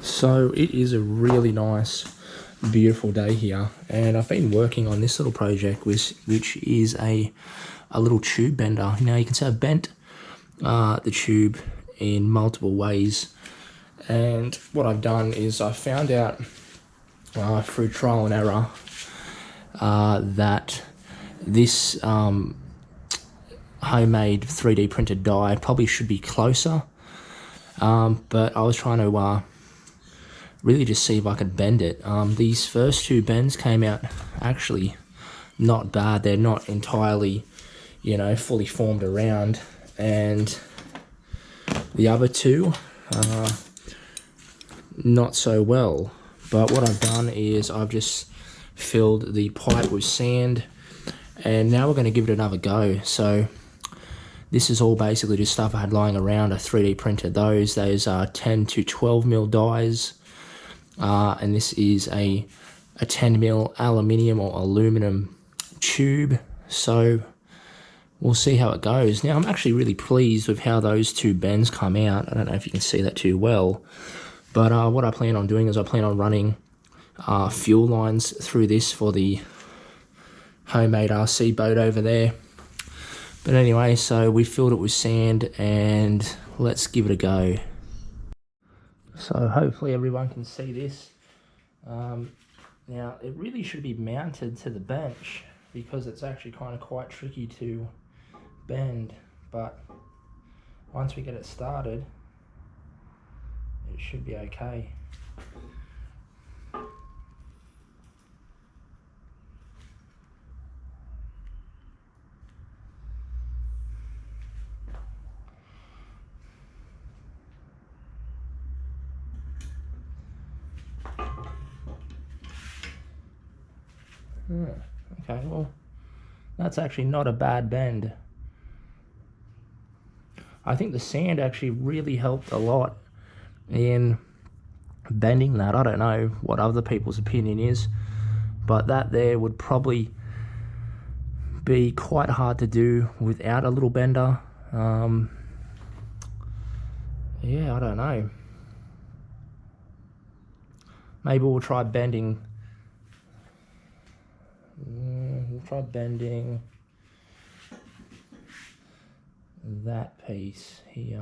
So it is a really nice, beautiful day here, and I've been working on this little project, which is a little tube bender. Now you can see I've bent the tube in multiple ways, and what I've done is I found out through trial and error that this homemade 3D printed die probably should be closer, but I was trying to really just see if I could bend it. These first two bends came out actually not bad. They're not entirely, fully formed around, and the other two not so well. But what I've done is I've just filled the pipe with sand, and now we're going to give it another go. So this is all basically just stuff I had lying around. I 3D printed those. Those are 10 to 12 mil dies. And this is a 10 mil aluminium or aluminum tube. So we'll see how it goes. Now I'm actually really pleased with how those two bends come out. I don't know if you can see that too well. But what I plan on doing is I plan on running fuel lines through this for the homemade RC boat over there. But anyway, so we filled it with sand, and let's give it a go. So hopefully everyone can see this. Now it really should be mounted to the bench because it's actually kind of quite tricky to bend, but once we get it started, it should be okay. Okay, well, that's actually not a bad bend. I think the sand actually really helped a lot in bending that. I don't know what other people's opinion is, but that there would probably be quite hard to do without a little bender. Yeah, I don't know. Maybe we'll try bending. We'll try bending that piece here.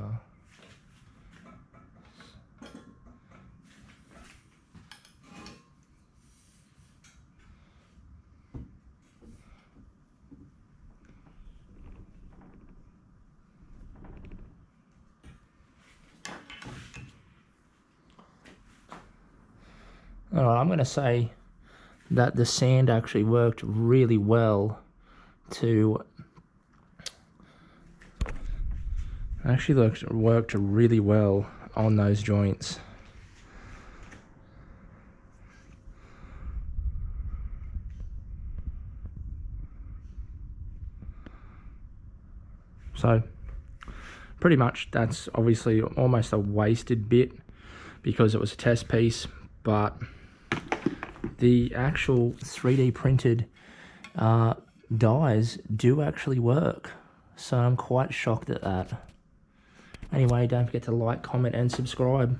All right, I'm going to say that the sand actually worked really well to worked really well on those joints. So pretty much that's obviously almost a wasted bit because it was a test piece, but the actual 3D printed dies do actually work. So I'm quite shocked at that. Anyway, don't forget to like, comment, and subscribe.